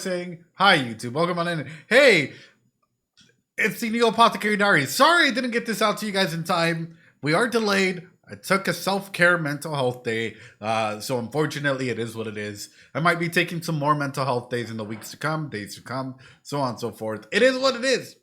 saying hi YouTube, welcome on in. Hey, it's the Apothecary Diaries. Sorry I didn't get this out to you guys in time. We are delayed. I took a self-care mental health day, so unfortunately it is what it is. I might be taking some more mental health days in the weeks to come, days to come, so on and so forth. It is what it is.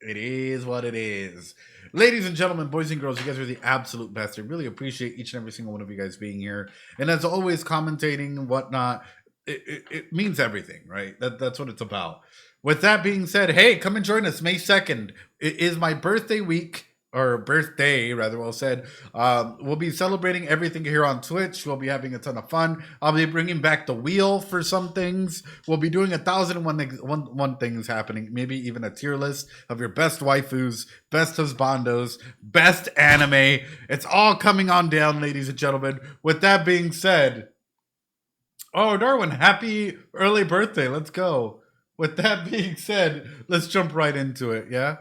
It is what it is. Ladies and gentlemen, boys and girls, you guys are the absolute best. I really appreciate each and every single one of you guys being here. And as always, commentating and whatnot, it means everything, right? That's what it's about. With that being said, hey, come and join us May 2nd. It is my birthday week, or birthday, rather well said. We'll be celebrating everything here on Twitch. We'll be having a ton of fun. I'll be bringing back the wheel for some things. We'll be doing 1,001 things happening. Maybe even a tier list of your best waifus, best husbandos, best anime. It's all coming on down, ladies and gentlemen. With that being said, oh, Darwin, happy early birthday. Let's go. With that being said, let's jump right into it, yeah?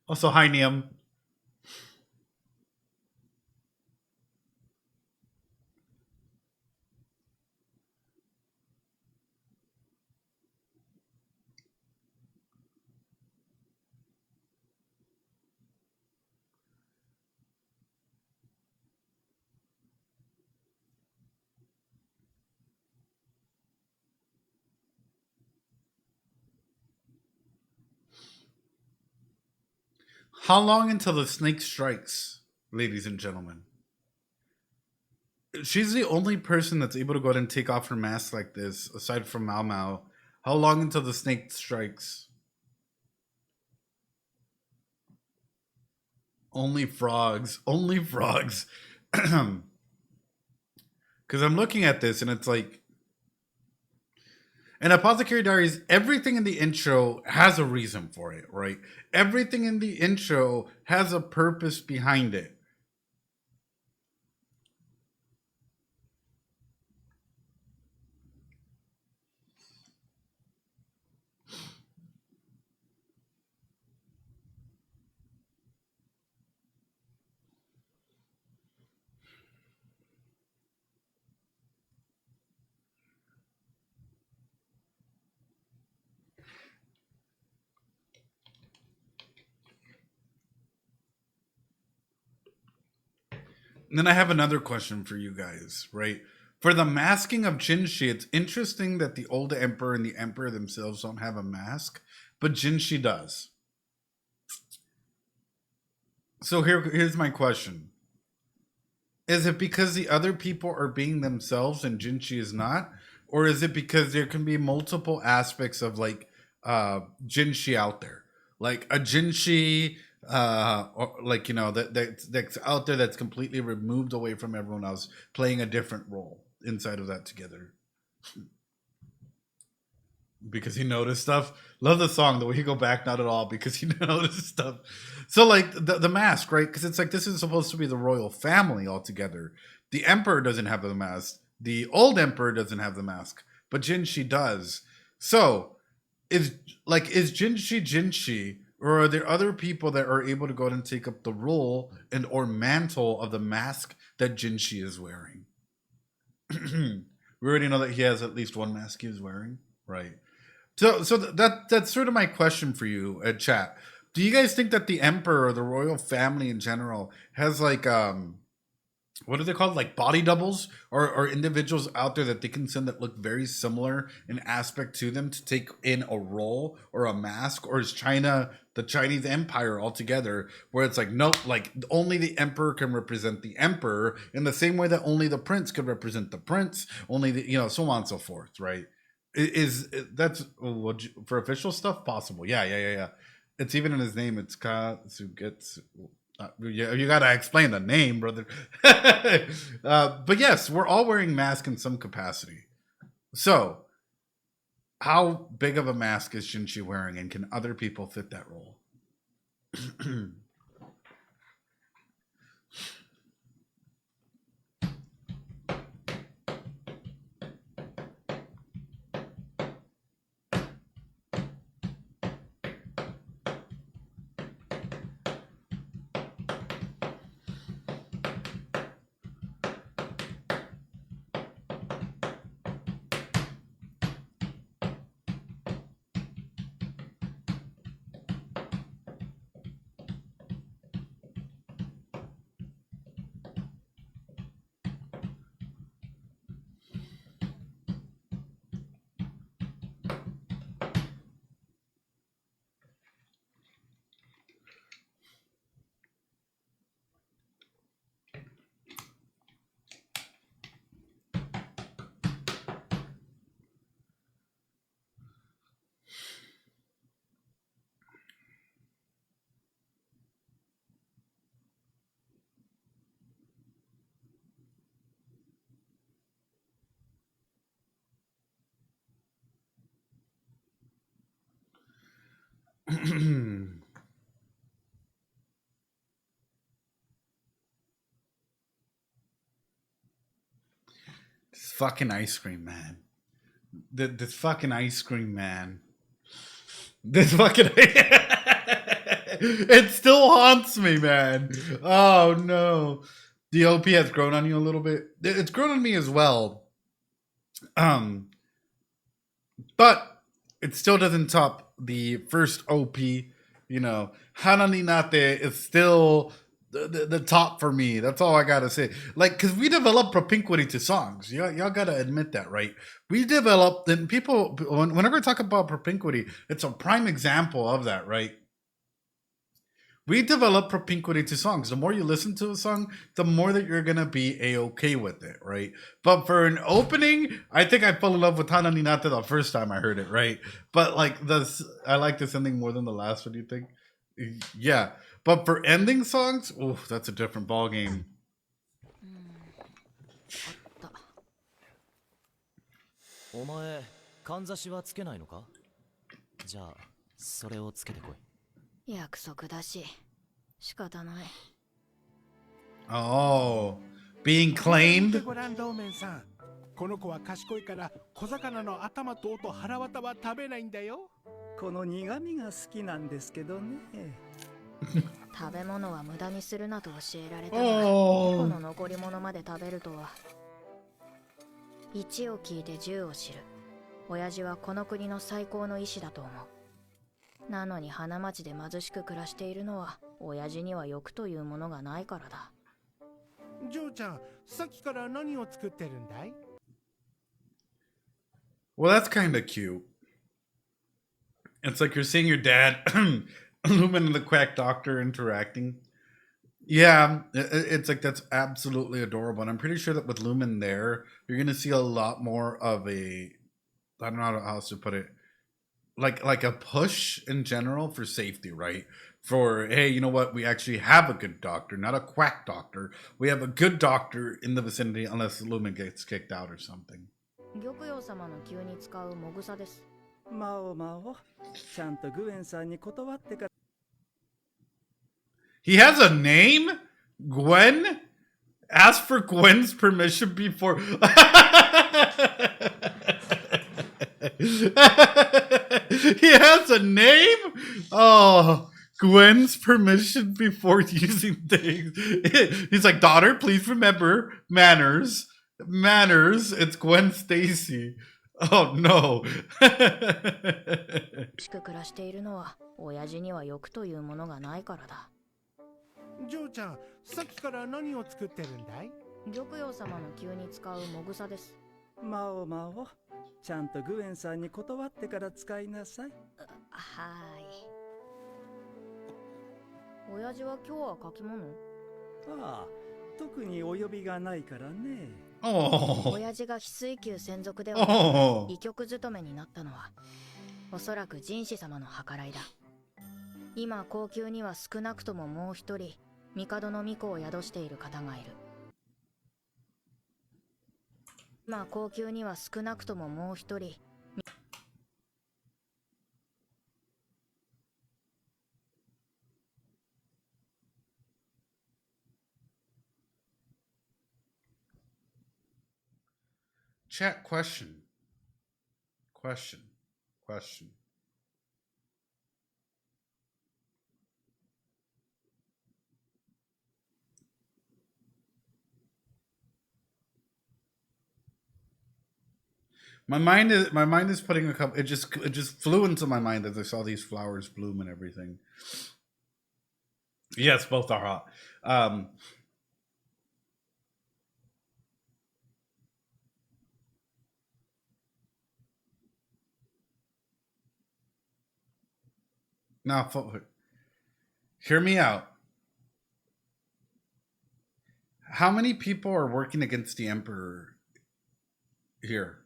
Also, hi, Niam. How long until the snake strikes, ladies and gentlemen? She's the only person that's able to go ahead and take off her mask like this, aside from Mao Mao. How long until the snake strikes? Only frogs. Only frogs. Because I'm looking at this and it's like, in Apothecary Diaries, everything in the intro has a reason for it, right? Everything in the intro has a purpose behind it. And then I have another question for you guys, right? For the masking of Jinshi, it's interesting that the old emperor and the emperor themselves don't have a mask, but Jinshi does. So here's my question. Is it because the other people are being themselves and Jinshi is not? Or is it because there can be multiple aspects of like Jinshi out there? Like a Jinshi or like that's out there that's completely removed away from everyone else, playing a different role inside of that together. Because he noticed stuff. Love the song, the way he go back, not at all, because he noticed stuff. So like the mask, right? Because it's like this is supposed to be the royal family altogether. The emperor doesn't have the mask. The old emperor doesn't have the mask, but Jinshi does. So is Jinshi Jinshi, or are there other people that are able to go out and take up the role and or mantle of the mask that Jinshi is wearing? We already know that he has at least one mask he is wearing, right? So that's sort of my question for you, chat. Do you guys think that the emperor or the royal family in general has like what are they called, like body doubles, or individuals out there that they can send that look very similar in aspect to them to take in a role or a mask? Or is China the Chinese empire altogether, where it's like nope, like only the emperor can represent the emperor in the same way that only the prince could represent the prince, only the so on and so forth, right? Is that's for official stuff possible? Yeah. It's even in his name. It's Katsugetsu. You gotta explain the name, brother. But yes, we're all wearing masks in some capacity. So, how big of a mask is Shinji wearing, and can other people fit that role? This fucking ice cream man. This fucking ice cream man. This fucking. It still haunts me, man. Oh no. The OP has grown on you a little bit. It's grown on me as well. But it still doesn't top the first OP. You know, Hanani Nate is still the top for me. That's all I gotta say. Like, because we develop propinquity to songs. Y'all gotta admit that, right? We developed, and people, whenever I talk about propinquity, it's a prime example of that, right? We develop propinquity to songs. The more you listen to a song, the more that you're gonna be a-okay with it, right? But for an opening, I think I fell in love with Hana Ninata the first time I heard it, right? But like I like this ending more than the last one. You think? Yeah. But for ending songs, oh, that's a different ball game. お前、かんざしはつけないのか？じゃあ、それをつけてこい。約束だし、仕方ない。Oh, being claimed? ご覧ローメンさん。この子は賢いから小魚の頭と尾と腹渡は食べないんだよ。この苦味が好きなんですけどね。食べ物は無駄にするなと教えられたが、この残り物まで食べるとは。1を聞いて10を知る。親父はこの国の最高の医師だと思う。なのに花町で貧しく暮らしているのは親父には欲というものがないからだ。ジョーちゃん、さっきから何を作ってるんだい？ Well, that's kind of cute. It's like you're seeing your dad, Lumen and the Quack Doctor interacting. Yeah, it's like that's absolutely adorable. And I'm pretty sure that with Lumen there, you're going to see a lot more of a, I don't know how else to put it, like a push in general for safety, right? For, hey, you know what? We actually have a good doctor, not a quack doctor. We have a good doctor in the vicinity unless Lumen gets kicked out or something. 玉葉様の急に使うもぐさです。まおまお、ちゃんとグエンさんに断ってから。He has a name? Gwen? Ask for Gwen's permission before. He has a name? Oh, Gwen's permission before using things. He's like, daughter, please remember manners. Manners. It's Gwen Stacy. Oh no. しく暮らしているのは親父には欲というものがないからだ。ジョーちゃん、さっきから何を作ってるんだい？玉葉様の急に使うもぐさです。まおまお、ちゃんとグエンさんに断ってから使いなさい。はい。親父は今日は書き物？ああ、特にお呼びがないからね。親父が翡翠宮専属では医局勤めになったのはおそらく神子様の計らいだ。今皇宮には少なくとももう一人帝の巫女を宿している方がいる。まあ高級には少なくとももう一人。Chat question. Question. Question. My mind is putting a couple. It just flew into my mind as I saw these flowers bloom and everything. Yes, both are hot. Now, hear me out. How many people are working against the Emperor here?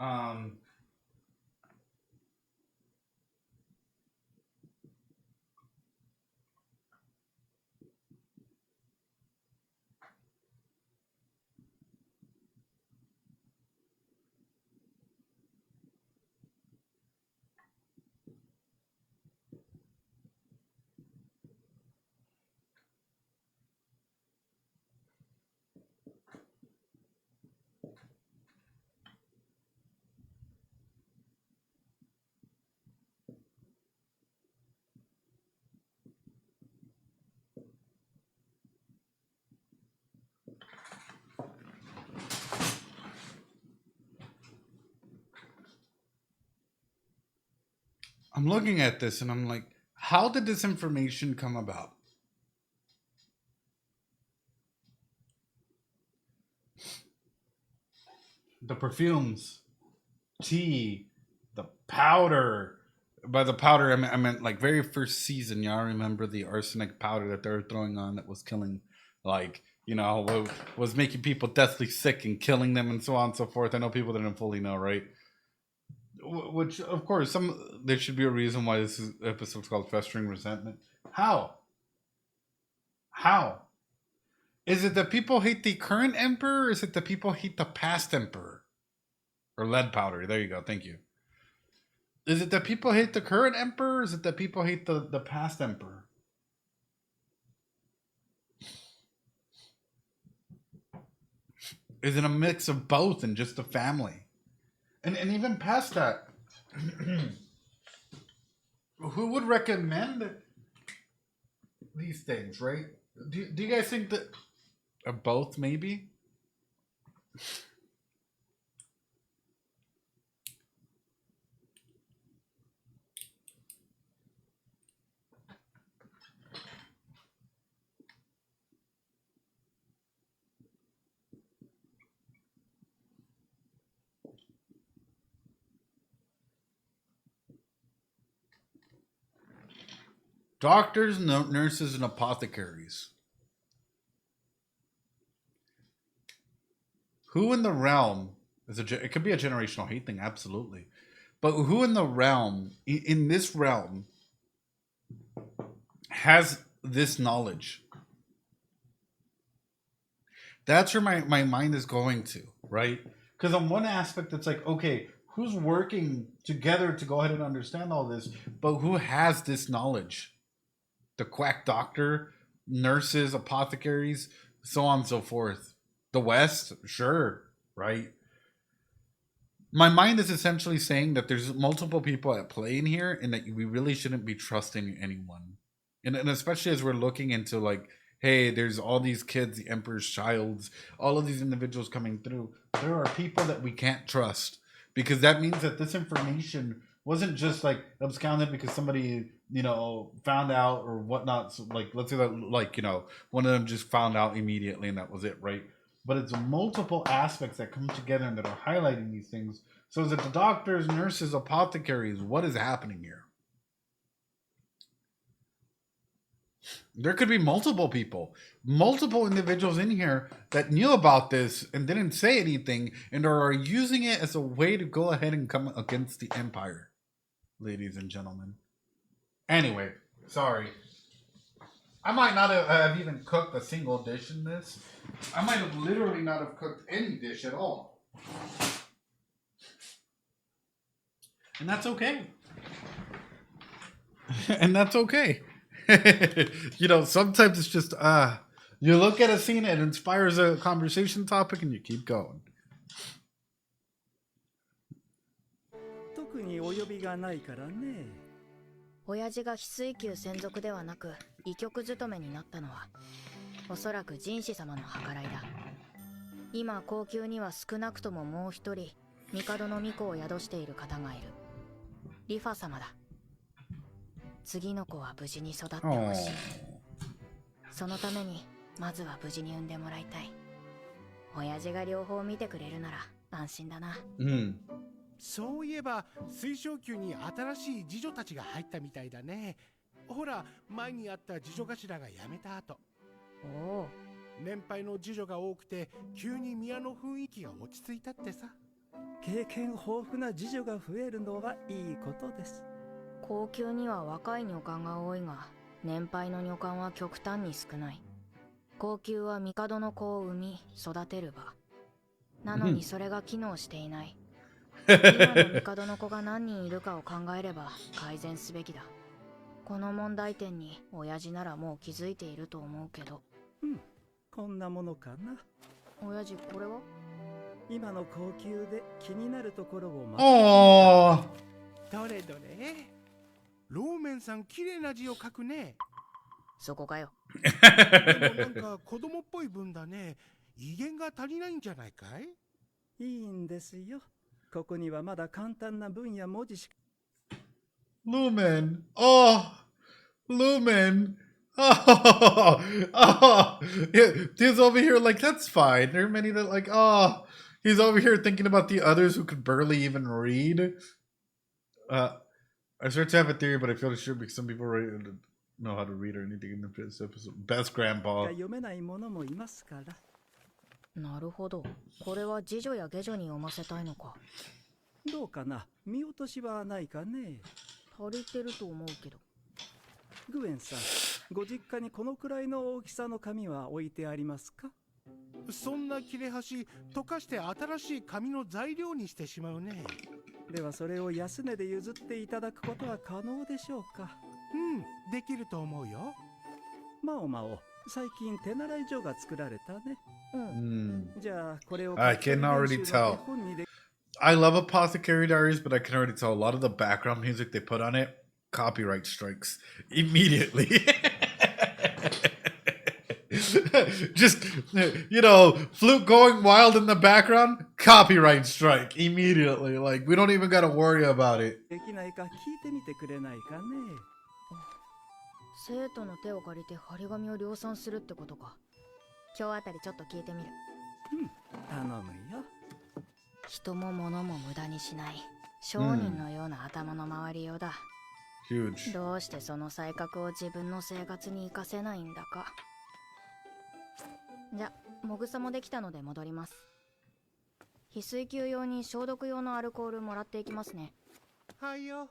Um, I'm looking at this and I'm like, how did this information come about? The perfumes, tea, the powder. By the powder, I meant like very first season. Y'all remember the arsenic powder that they were throwing on that was killing, like, you know, was making people deathly sick and killing them and so on and so forth. I know people didn't fully know, right? Which, of course, there should be a reason why this episode's called Festering Resentment. How? Is it that people hate the current emperor, or is it that people hate the past emperor? Or lead powder. There you go. Thank you. Is it that people hate the current emperor, or is it that people hate the past emperor? Is it a mix of both and just the family? And even past that, who would recommend these things, right? Do you guys think that both, maybe? Doctors, nurses, and apothecaries. Who in the realm it could be a generational hate thing, absolutely. But who in the realm, in this realm, has this knowledge? That's where my mind is going to, right? Because on one aspect, it's like, okay, who's working together to go ahead and understand all this, but who has this knowledge? The quack doctor, nurses, apothecaries, so on and so forth. The West, sure, right? My mind is essentially saying that there's multiple people at play in here and that we really shouldn't be trusting anyone. And especially as we're looking into like, hey, there's all these kids, the Emperor's Childs, all of these individuals coming through. There are people that we can't trust because that means that this information wasn't just like absconded because somebody, you know, found out or whatnot. So, like, let's say that, like, you know, one of them just found out immediately and that was it, right? But it's multiple aspects that come together and that are highlighting these things. So is it the doctors, nurses, apothecaries? What is happening here? There could be multiple people, multiple individuals in here that knew about this and didn't say anything and are using it as a way to go ahead and come against the Empire, ladies and gentlemen. Anyway, sorry. I might not have even cooked a single dish in this. I might have literally not have cooked any dish at all. And that's okay. And that's okay. You know, sometimes it's just you look at a scene, it inspires a conversation topic, and you keep going. 特に及びがないからね。親父が翡翠宮専属ではなく医局勤めになったのはおそらく神子様の計らいだ。今皇宮には少なくとももう一人帝の御子を宿している方がいる。リファ様だ。次の子は無事に育ってほしい。そのためにまずは無事に産んでもらいたい。親父が両方見てくれるなら安心だな。うん。そういえば水晶宮に新しい侍女たちが入ったみたいだね。ほら、前にあった侍女頭が辞めた後。おお。年配の侍女が多くて急に宮の雰囲気が落ち着いたってさ。経験豊富な侍女が増えるのはいいことです。皇宮には若い女官が多いが年配の女官は極端に少ない。皇宮は帝の子を産み育てる場なのにそれが機能していない。今の帝の子が何人いるかを考えれば改善すべきだ。この問題点に親父ならもう気づいていると思うけど。うん、こんなものかな。親父、これは今の皇宮で気になるところをどれどれ。ローメンさん綺麗な字を書くね。そこかよ。でもなんか子供っぽい文だね。威厳が足りないんじゃないかい？いいんですよ。ここにはまだ簡単な文や文字しか。Lumen. Oh, Lumen. Oh, oh. He's over here like, that's fine. There are many that like, oh, he's over here thinking about the others who could barely even read. I start to have a theory, but I feel sure because some people know how to read or anything in this episode. Best grandpa. なるほど。これは次女や下女に読ませたいのか。どうかな。見落としはないかね。足りてると思うけど。グエンさん、ご実家にこのくらいの大きさの紙は置いてありますか？そんな切れ端、溶かして新しい紙の材料にしてしまうね。ではそれを安値で譲っていただくことは可能でしょうか？うん、できると思うよ。マオマオ、最近手習い所が作られたね。うん。じゃあこれを I can already tell. I love Apothecary Diaries, but I can already tell a lot of the background music they put on it, copyright strikes immediately. Just, you know, flute going wild in the background, copyright strike immediately. Like, we don't even got to worry about it. できないか聞いてみてくれないかね。生徒の手を借りて張り紙を量産するってことか。今日あたりちょっと聞いてみる。うん、頼むよ。人も物も無駄にしない商人のような頭の回りようだ。Huge. どうしてその才覚を自分の生活に活かせないんだか。じゃ、もぐさもできたので戻ります。翡翠宮用に消毒用のアルコールもらっていきますね。はいよ。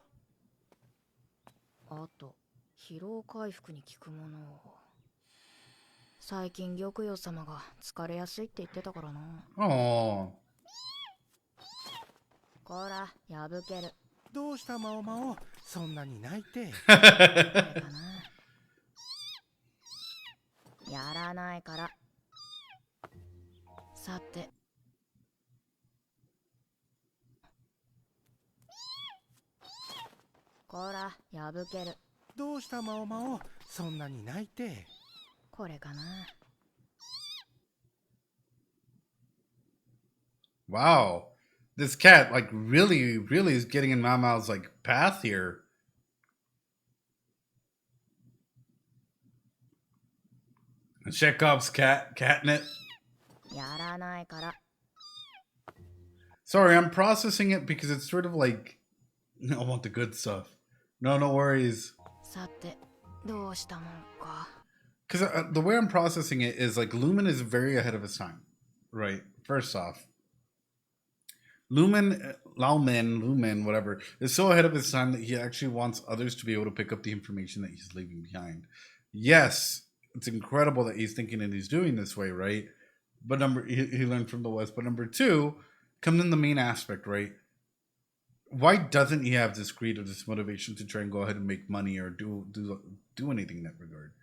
あと、疲労回復に効くものを。最近玉葉様が疲れやすいって言ってたからな。ああ。こら、破ける。どうしたマオマオ、そんなに泣いて。やらないから。さて。こら、破ける。どうしたマオマオ、そんなに泣いて。これかな。Wow. this cat like really is getting in Mama's like path here. Chekhov's catnip. Sorry, I'm processing it because it's sort of like I want the good stuff. No worries. Because the way I'm processing it is like Lumen is very ahead of his time, right? First off, Lumen, whatever, is so ahead of his time that he actually wants others to be able to pick up the information that he's leaving behind. Yes, it's incredible that he's thinking and he's doing this way, right? But he learned from the West. But number two comes in the main aspect, right? Why doesn't he have this greed or this motivation to try and go ahead and make money or do anything in that regard?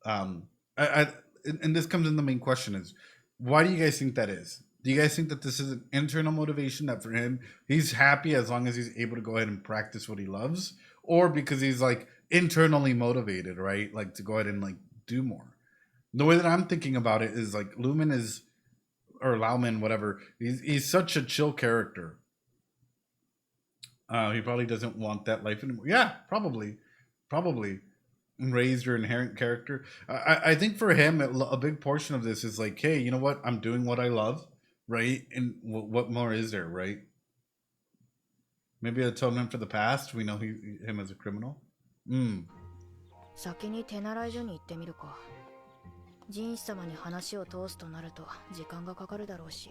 And this comes in the main question is, why do you guys think that is? Do you guys think that this is an internal motivation that for him, he's happy as long as he's able to go ahead and practice what he loves? Or because he's like internally motivated, right? Like to go ahead and like do more. The way that I'm thinking about it is like Lumen is, or Lauman, whatever, he's such a chill character. He probably doesn't want that life anymore. Yeah, probably. Raised your inherent character. I think for him, a big portion of this is like, hey, you know what? I'm doing what I love, right? And what more is there, right? Maybe atonement for the past. We know him as a criminal. 先に手習い所に行ってみるか。人士様に話を通すとなると時間がかかるだろうし。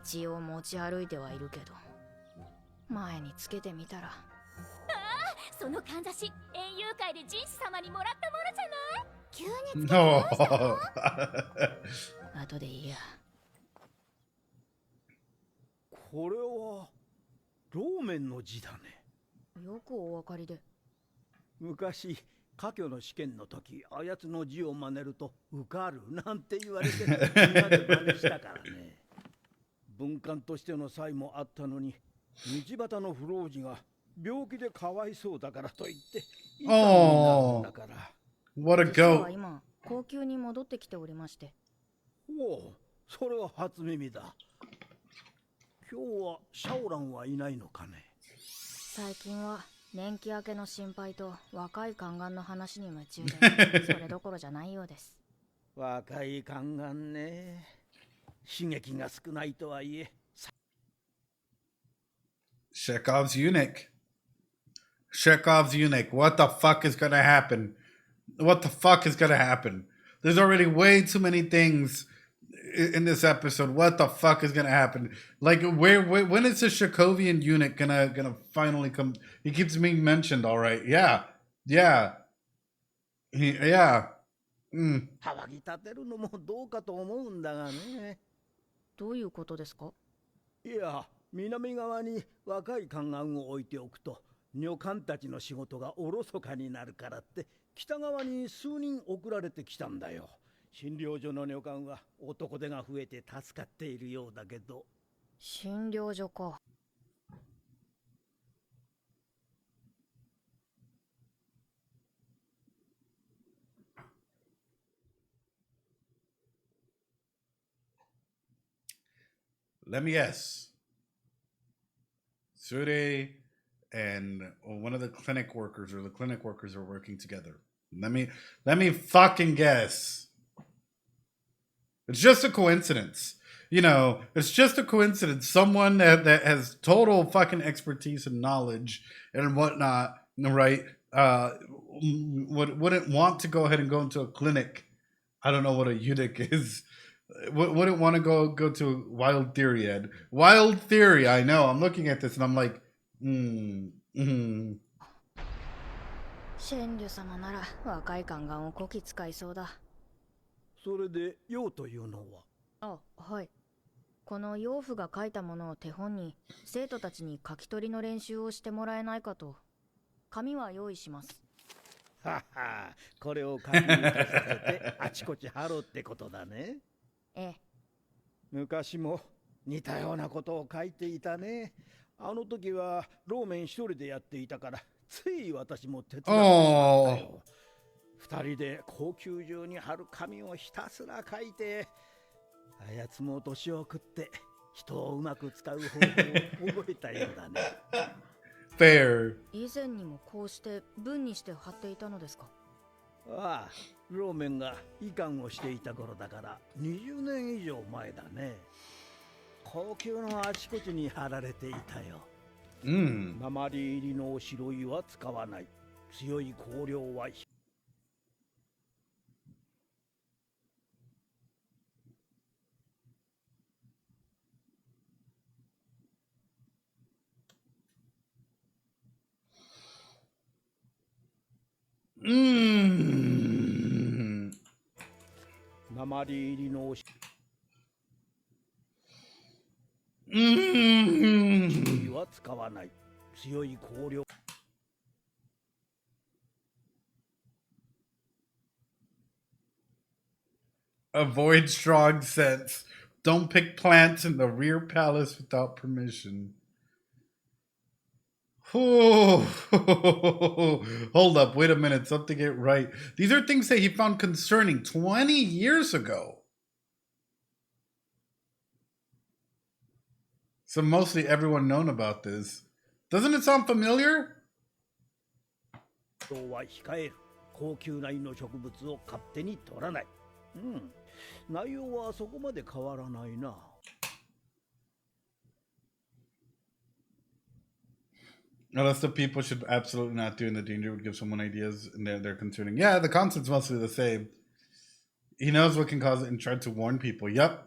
一応持ち歩いてはいるけど、前につけてみたら。そのかんざし、園遊会で人士様にもらったものじゃない？急につけてどうしたの？後でいいや。これはローメンの字だね。よくお分かりで。昔科挙の試験の時、あやつの字を真似ると受かるなんて言われてみんなで真似したからね。文官としての才もあったのに、道端の不老児が病気でかわいそうだからと言っていたんだから。What a goat. 実は今高級に戻ってきておりまして。おお、それは初耳だ。今日はシャオランはいないのかね。最近は年季明けの心配と若い宦官の話に夢中で、それどころじゃないようです。若い宦官ね。刺激が少ないとはいえ。Chekhov's eunuch. What the fuck is gonna happen? There's already way too many things in this episode. What the fuck is gonna happen? Like, when is the Chekhovian eunuch gonna finally come? He keeps being mentioned. All right, yeah. 騒ぎ立てるのもどうかと思うんだがね。どういうことですか？いや、南側に若い宦官を置いておくと女官たちの仕事がおろそかになるからって北側に数人送られてきたんだよ。診療所の女官は男手が増えて助かっているようだけど。診療所か。Let me guess. Sure and one of the clinic workers or the clinic workers are working together. Let me fucking guess. It's just a coincidence. You know, it's just a coincidence. Someone that has total fucking expertise and knowledge and whatnot, right? Wouldn't want to go ahead and go into a clinic. I don't know what a eunuch is. Wouldn't want to go to Wild Theory, Ed. Wild Theory, I know. I'm looking at this and I'm like, 神竜様なら若い宦官をこき使いそうだ。それで用というのは？はい。この養父が書いたものを手本に生徒たちに書き取りの練習をしてもらえないかと。紙は用意します。はは、これを書き抜かさせてあちこち貼ろうってことだね。ええ。昔も似たようなことを書いていたね。あの時はローメン一人でやっていたからつい私も手伝ってしまったよ。二人で高級中に貼る紙をひたすら書いて、あやつも年を食って人をうまく使う方法を覚えたようだね。Fair. 以前にもこうして文にして貼っていたのですか？ああ、ローメンが医官をしていた頃だから20年以上前だね。高級のあちこちに貼られていたよ。鉛入りの白いは使わない。強い香料は鉛入りの白いは使わない。強い香料。Avoid strong scents. Don't pick plants in the rear palace without permission. Oh, hold up. Wait a minute. Something ain't right. These are things that he found concerning 20 years ago. So mostly everyone known about this. Doesn't it sound familiar? は控える。高級なの植物を勝手に取らない。内容はそこまで変わらないな。Unless the people should absolutely not do, and the danger would give someone ideas, and they're concerning. Yeah, the concept's mostly the same. He knows what can cause it and tried to warn people. Yep.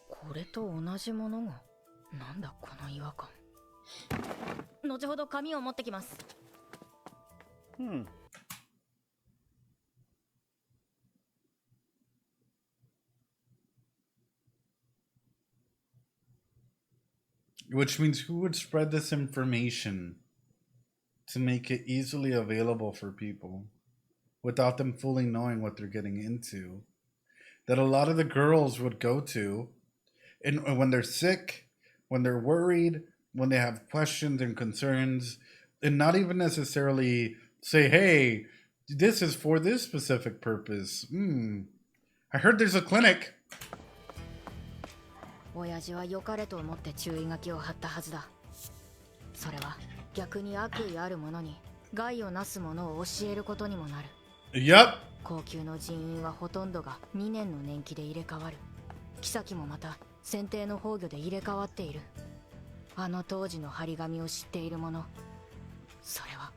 これと同じものが。なんだこの違和感。後ほど紙を持ってきます。Which means who would spread this information to make it easily available for people without them fully knowing what they're getting into? That a lot of the girls would go to, and when they're sick, when they're worried, when they have questions and concerns, and not even necessarily say, hey, this is for this specific purpose. I heard there's a clinic. 親父は良かれと思って注意書きを貼ったはずだ。それは逆に悪意ある者に害をなす者を教えることにもなる。Yep. 高級の人員はほとんどが2年の年季で入れ替わる。妃もまた選定の崩御で入れ替わっている。あの当時の張り紙を知っている者、それは。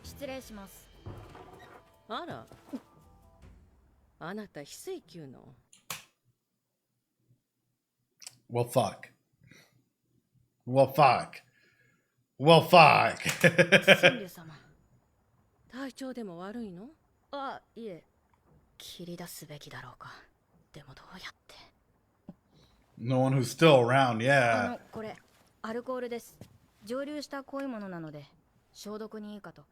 失礼します。あら、あなた非水球の。Well, fuck. Well, fuck. Well, fuck. 神竜様。体調でも悪いの？あ、いえ。切り出すべきだろうか。でもどうやって。No one who's still around, yeah. これ、アルコールです。蒸留した濃いものなので、消毒にいいかと。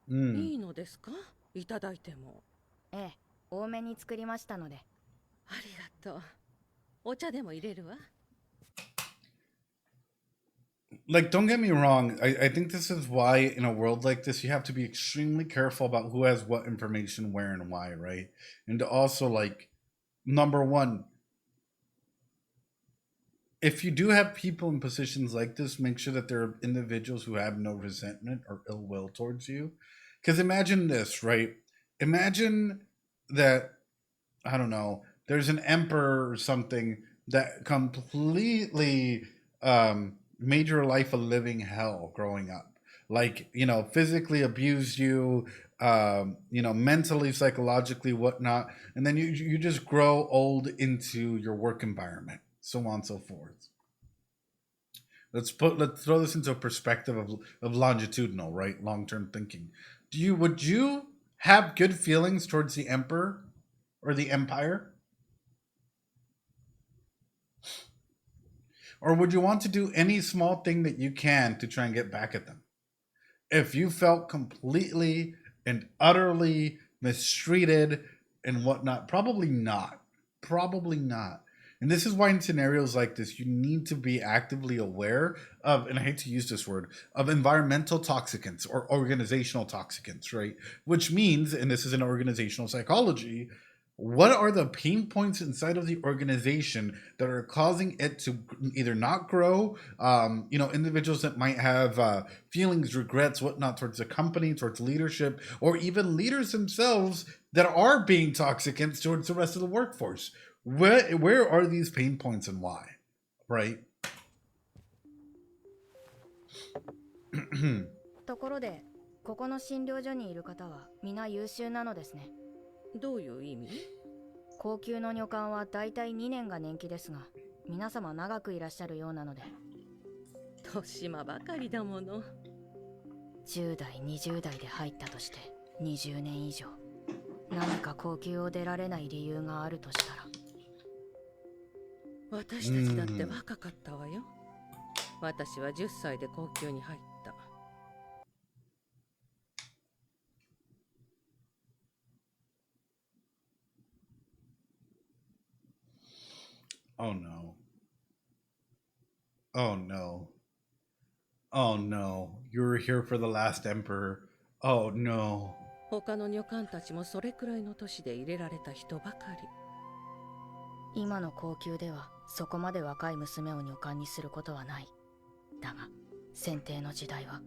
いいのですか？いただいても。ええ、多めに作りましたので。ありがとう。お茶でも入れるわ。Like, don't get me wrong. I think this is why in a world like this, you have to be extremely careful about who has what information, where, and why, right? And to also, like, number one, if you do have people in positions like this, make sure that there are individuals who have no resentment or ill will towards you. Because imagine this, right? Imagine that, I don't know, there's an emperor or something that completely made your life a living hell growing up. Like, you know, physically abused you, you know, mentally, psychologically, whatnot. And then you just grow old into your work environment, so on and so forth. Let's throw this into a perspective of longitudinal, right? Long-term thinking. Would you have good feelings towards the emperor or the empire? Or would you want to do any small thing that you can to try and get back at them? If you felt completely and utterly mistreated and whatnot, probably not. Probably not. And this is why in scenarios like this, you need to be actively aware of, and I hate to use this word, of environmental toxicants or organizational toxicants, right? Which means, and this is in organizational psychology, what are the pain points inside of the organization that are causing it to either not grow? Individuals that might have feelings, regrets, whatnot towards the company, towards leadership, or even leaders themselves that are being toxicants towards the rest of the workforce. Where are these pain points and why? Right? ところで、ここの診療所にいる方は皆優秀なのですね。どういう意味？高級の女官はだいたい2年が年季ですが、皆様長くいらっしゃるようなので。年間ばかりだもの。10代、20代で入ったとして20年以上。何か高級を出られない理由があるとしたら。私たちだって若かったわよ。私は10歳で高級に入った。Oh no. Oh no. Oh no. You were here for the last emperor. Oh no. 他の女官たちもそれくらいの年で入れられた人ばかり。今の高級ではそこまで若い娘を女官にすることはない。だが、選定の時代は。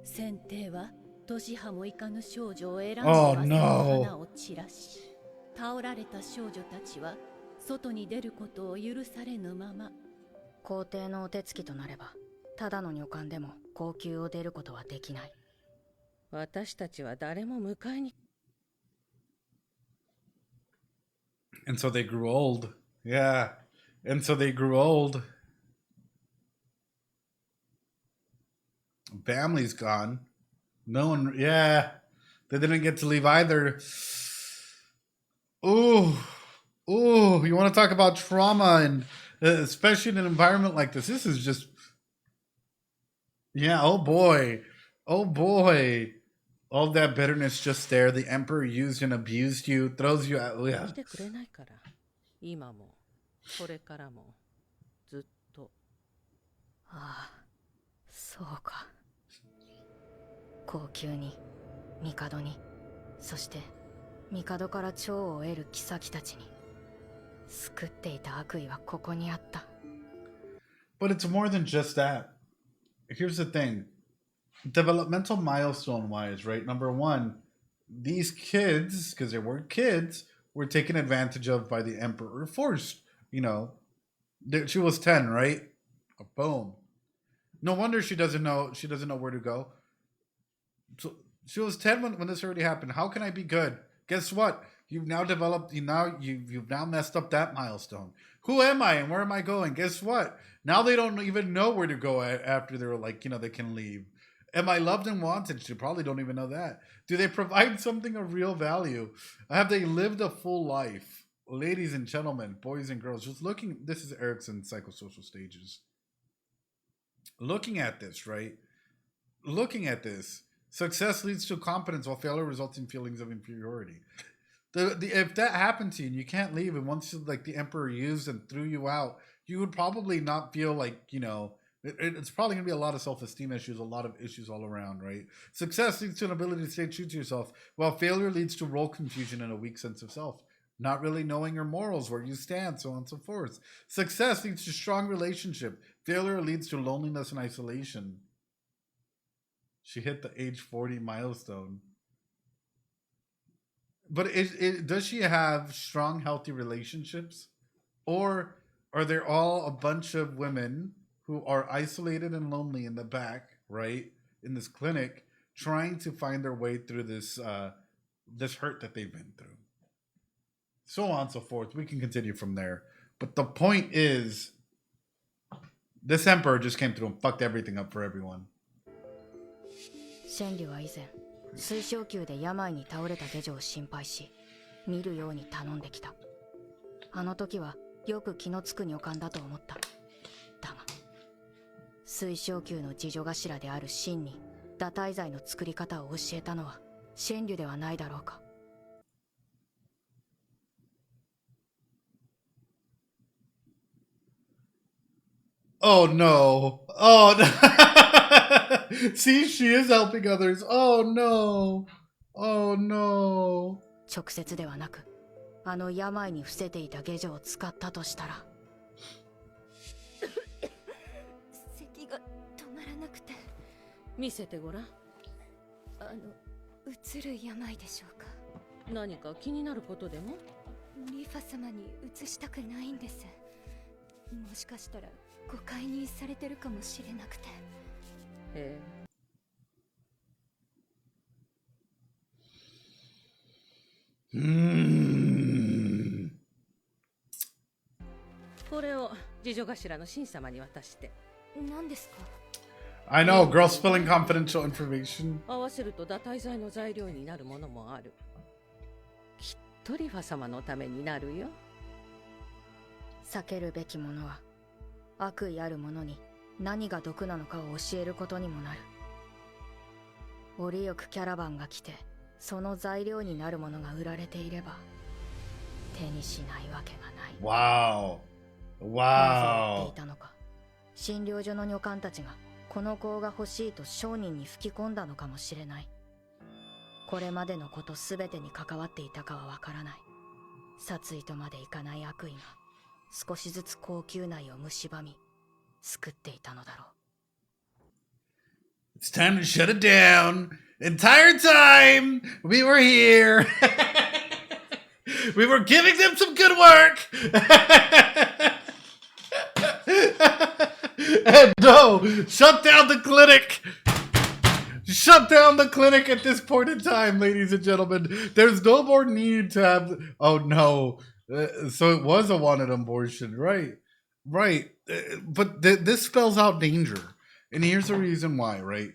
選定は年派もいかぬ少女を選んではその花を散らし、倒られた少女たちは外に出ることを許されぬまま。皇帝のお手つきとなれば、ただの女官でも高級を出ることはできない。私たちは誰も迎えに。And so they grew old. Yeah. And so they grew old. Family's gone. No one, yeah. They didn't get to leave either. Ooh. Ooh. You want to talk about trauma and especially in an environment like this. This is just, yeah. Oh boy. Oh boy. All that bitterness just there. The emperor used and abused you, throws you out. Yeah. 来てくれないから。今も、これからも、ずっと。ああ、そうか。高級に、帝に、そして帝から寵を得る妃たちに。救っていた悪意はここにあった。But it's more than just that. Here's the thing. Developmental milestone wise, right? Number one, these kids, because they were kids, were taken advantage of by the emperor, forced. She was 10, right? Boom. No wonder she doesn't know where to go. So she was 10 when this already happened. How can I be good? Guess what? You've now developed. You've now messed up that milestone. Who am I and where am I going? Guess what? Now they don't even know where to go after they're like, they can leave. Am I loved and wanted? She probably don't even know that. Do they provide something of real value? Have they lived a full life? Ladies and gentlemen, boys and girls, just looking. This is Erickson's psychosocial stages. Looking at this, right? Looking at this, success leads to competence, while failure results in feelings of inferiority. If that happened to you and you can't leave, and once the emperor used and threw you out, you would probably not feel like, it's probably going to be a lot of self-esteem issues, a lot of issues all around, right? Success leads to an ability to stay true to yourself, while failure leads to role confusion and a weak sense of self. Not really knowing your morals, where you stand, so on and so forth. Success leads to strong relationship. Failure leads to loneliness and isolation. She hit the age 40 milestone. But does she have strong, healthy relationships? Or are there all a bunch of women who are isolated and lonely in the back, right, in this clinic, trying to find their way through this hurt that they've been through? So on and so forth. We can continue from there. But the point is, this emperor just came through and fucked everything up for everyone. シェンリュは以前、水晶宮で病に倒れた下女を心配し、見るように頼んできた。あの時はよく気のつく女官だと思った。だが、水晶宮の次女頭であるシンに堕胎剤の作り方を教えたのはシェンリュではないだろうか。Oh no. Oh no. See, she is helping others. Oh no. Oh no. 直接ではなく、あの病に伏せていた下女を使ったとしたら。咳が止まらなくて。見せてごらん。うつる病でしょうか。何か気になることでも？リファ様に移したくないんです。もしかしたら誤解にされてるかもしれなくて。へえ。これを次女頭の神様に渡して。何ですか？ I know, girl spilling confidential information. 合わせると堕胎剤の材料になるものもある。きっとリファ様のためになるよ。避けるべきものは悪意ある者に何が毒なのかを教えることにもなる。折よくキャラバンが来てその材料になるものが売られていれば手にしないわけがない。Wow. なぜ言 Wow. っていたのか。診療所の女官たちがこの子が欲しいと商人に吹き込んだのかもしれない。これまでのことすべてに関わっていたかはわからない。殺意とまでいかない悪意が少しずつ高級内を蝕み救っていたのだろう。 It's time to shut it down. Entire time we were here. We were giving them some good work. And no, shut down the clinic. Shut down the clinic at this point in time, ladies and gentlemen. There's no more need to have... Oh, no. So it was a wanted abortion, right? Right. But this spells out danger. And here's the reason why, right?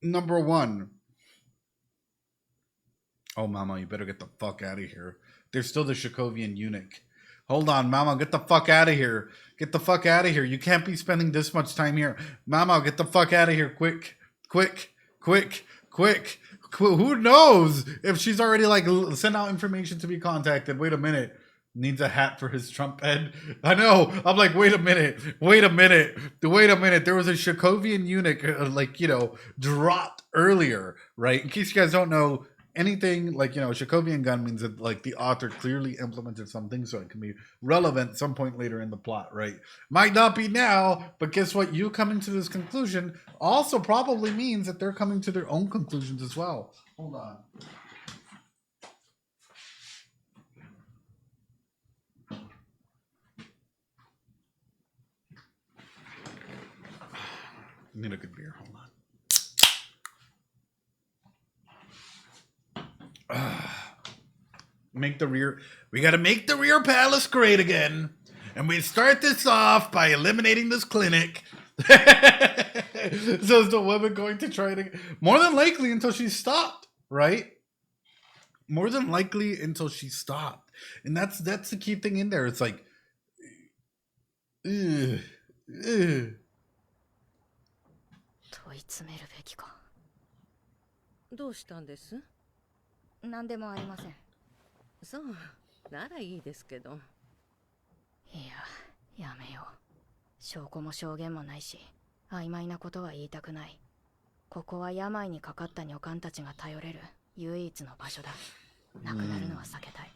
Number one. Oh, Mama, you better get the fuck out of here. There's still the Shakovian eunuch. Hold on, Mama, get the fuck out of here. Get the fuck out of here. You can't be spending this much time here. Mama, get the fuck out of here. Quick, quick, quick, quick. Who knows if she's already like sent out information to be contacted. Wait a minute. Needs a hat for his Trump head. I know. I'm like, wait a minute. Wait a minute. Wait a minute. There was a Shakovian eunuch, dropped earlier, right? In case you guys don't know anything, Shakovian gun means that, like, the author clearly implemented something so it can be relevant at some point later in the plot, right? Might not be now, but guess what? You coming to this conclusion also probably means that they're coming to their own conclusions as well. Hold on. Need a good beer. Hold on. We gotta make the rear palace great again. And we start this off by eliminating this clinic. So is the woman going to try to... More than likely until she stopped, right? More than likely until she stopped. And that's the key thing in there. It's like... Ugh. 問い詰めるべきか。どうしたんです？何でもありません。そう、ならいいですけど。いや、やめよう。証拠も証言もないし、曖昧なことは言いたくない。ここは病にかかった女官たちが頼れる唯一の場所だ。なくなるのは避けたい。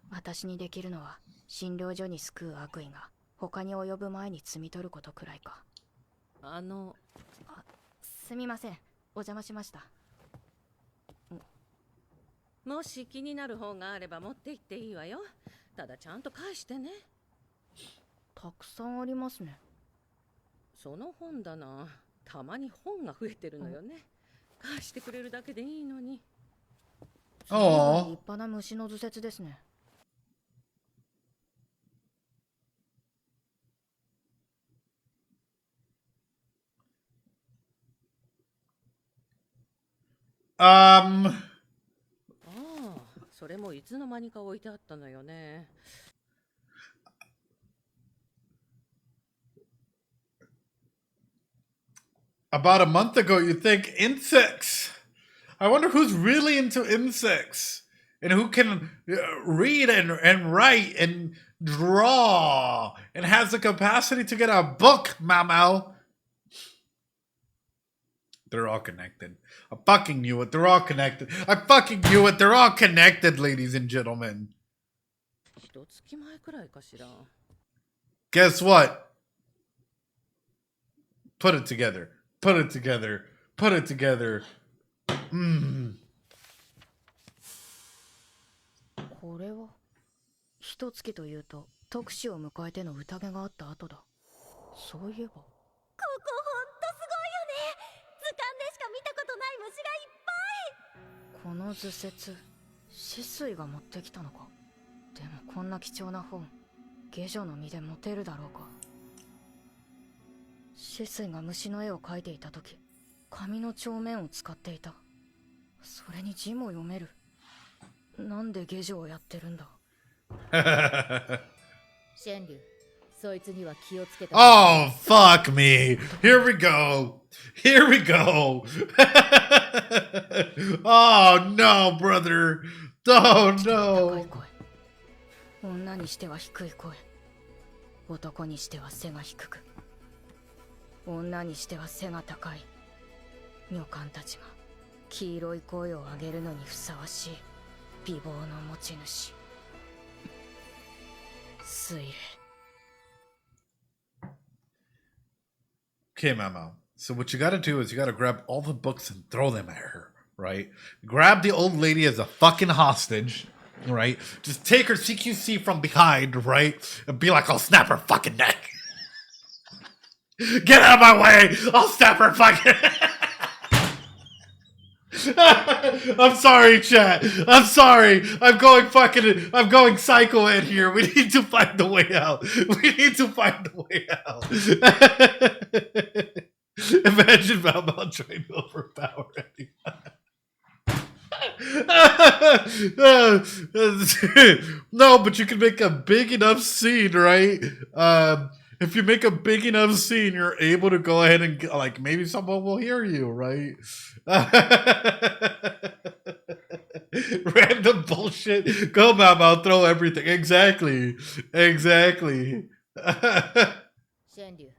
私にできるのは診療所に救う悪意が他に及ぶ前に摘み取ることくらいか。すみません、お邪魔しました。もし気になる本があれば持って行っていいわよ。ただちゃんと返してね。たくさんありますね。その本棚、たまに本が増えてるのよね。返してくれるだけでいいのに。立派な虫の図説ですね。ああ、それもいつの間にか置いてあったのよね。About a month ago, you think insects. I wonder who's really into insects. and who can read and write and draw and has the capacity to get a book, Mau. They're all connected. I fucking knew it. They're all connected. I fucking knew it. They're all connected, ladies and gentlemen. Guess what? Put it together. Put it together. Put it together. これは一月というと特使を迎えての宴があった後だ。そういえば。ここほんとすごいよね。図鑑でしか見たことない虫がいっぱい。この図説、止水が持ってきたのか。でもこんな貴重な本、下女の身で持てるだろうか。止水が虫の絵を描いていた時、紙の帳面を使っていた。それに字も読める。なんで下女をやってるんだ。川柳、そいつには気をつけて。Oh, fuck me. Here we go. Here we go. Oh, no, brother. Oh, no. 女にしては低い声。男にしては背が低く。女にしては背が高い。女官たちが黄色い声を上げるのにふさわしい美貌の持ち主。水霊。Okay, Mama. So what you gotta do is you gotta grab all the books and throw them at her, right? Grab the old lady as a fucking hostage, right? Just take her CQC from behind, right? And be like, I'll snap her fucking neck. Get out of my way! I'll snap her fucking I'm sorry, chat. I'm sorry. I'm going psycho in here. We need to find the way out. We need to find the way out. Imagine Valmont trying to overpower anyone. No, but you can make a big enough scene, right? If you make a big enough scene, you're able to go ahead and like maybe someone will hear you, right? Random bullshit. Go, Mom, I'll throw everything. Exactly. 川柳、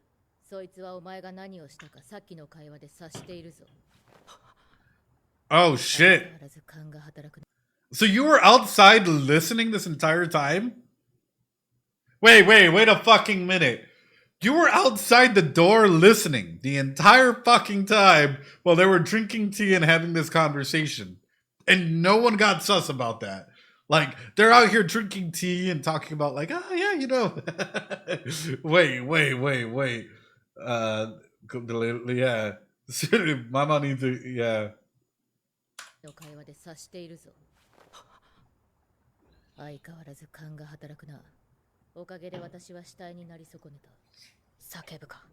そいつはお前が何をしたかさっきの会話で察しているぞ。Oh shit. So you were outside listening this entire time? Wait a fucking minute. You were outside the door listening the entire fucking time while they were drinking tea and having this conversation. And no one got sus about that. Like, they're out here drinking tea and talking about like, oh yeah, you know. Wait. Yeah. Mama needs to, yeah. の会話で察しているぞ。相変わらず勘が働くな。おかげで私は死体になり損ねた。叫ぶか、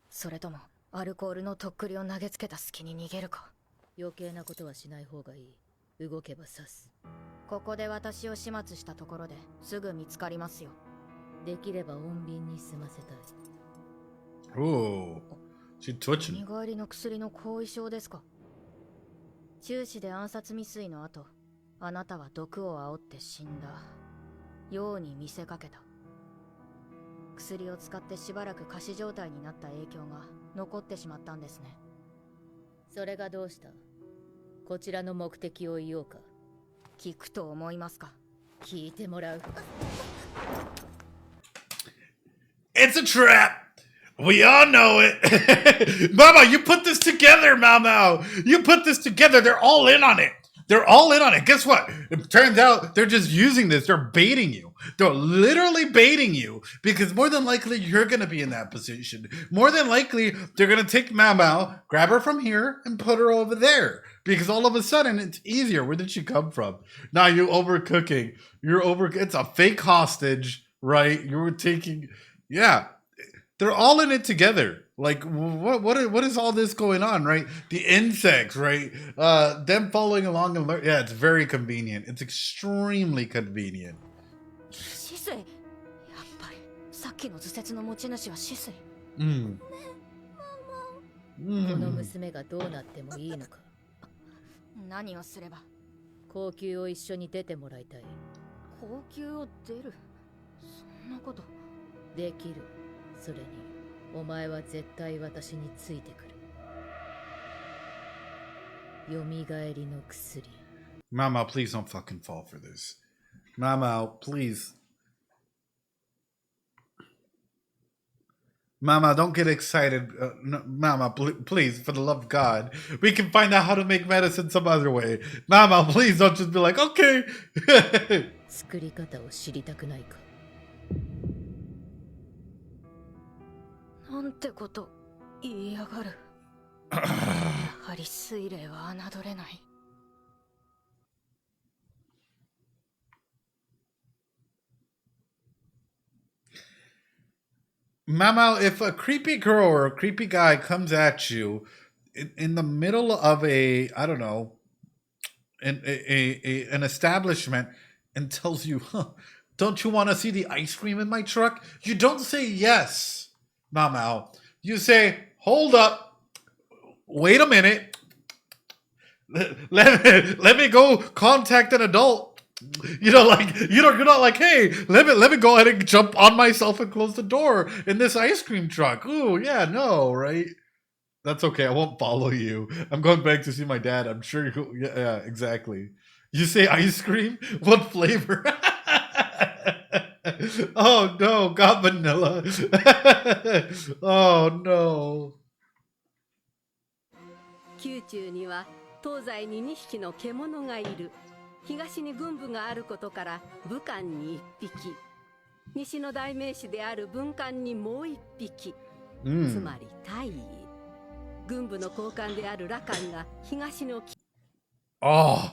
それともアルコールのとっくりを投げつけた隙に逃げるか。余計なことはしない方がいい。動けば刺す。ここで私を始末したところですぐ見つかりますよ。できれば穏便に済ませたい。Ooh, she's twitching. 見返りの薬の後遺症ですか。中止で暗殺未遂の後、あなたは毒を煽って死んだように見せかけた。薬を使ってしばらく仮死状態になった影響が残ってしまったんですね。それがどうした？こちらの目的を言おうか。聞くと思いますか？聞いてもらう。It's a trap! We all know it! Mama, you put this together, Mama! You put this together, they're all in on it! They're all in on it. Guess what? It turns out they're just using this. They're baiting you. They're literally baiting you because more than likely you're going to be in that position. More than likely they're going to take Mao, grab her from here and put her over there because all of a sudden it's easier. Where did she come from? Now you're overcooking. It's a fake hostage, right? You were taking, yeah. They're all in it together. Like, what is all this going on, right? The insects, right? Them following along and yeah, it's very convenient. It's extremely convenient. 止水。やっぱりさっきの図説の持ち主は止水。この娘がどうなってもいいのか。何をすれば。高級を一緒に出てもらいたい。高級を出る？そんなこと。できる。それに、お前は絶対私についてくる。よみがえりの薬。Mama, please don't fucking fall for this. Mama, please. Mama, don't get excited. No, Mama, please, for the love of God. We can find out how to make medicine some other way. Mama, please don't just be like, okay. 作り方を知りたくないか。なんてこと言いやがる。やはり水霊は侮れない。Mama, if a creepy girl or a creepy guy comes at you in the middle of a, I don't know, an establishment and tells you, huh, don't you want to see the ice cream in my truck? You don't say yes, Mama. You say, hold up, wait a minute. Let me go contact an adult. You know, like you're not like, hey, let me go ahead and jump on myself and close the door in this ice cream truck. Ooh, yeah, no, right? That's okay. I won't follow you. I'm going back to see my dad. I'm sure you. Yeah, exactly. You say ice cream? What flavor? Oh no, got vanilla. Oh no. 宮中には東西に2匹の獣がいる。東に軍部があることから武官に1匹、西の代名詞である文官にもう1匹、つまり大尉。軍部の高官である羅漢が東の。Oh,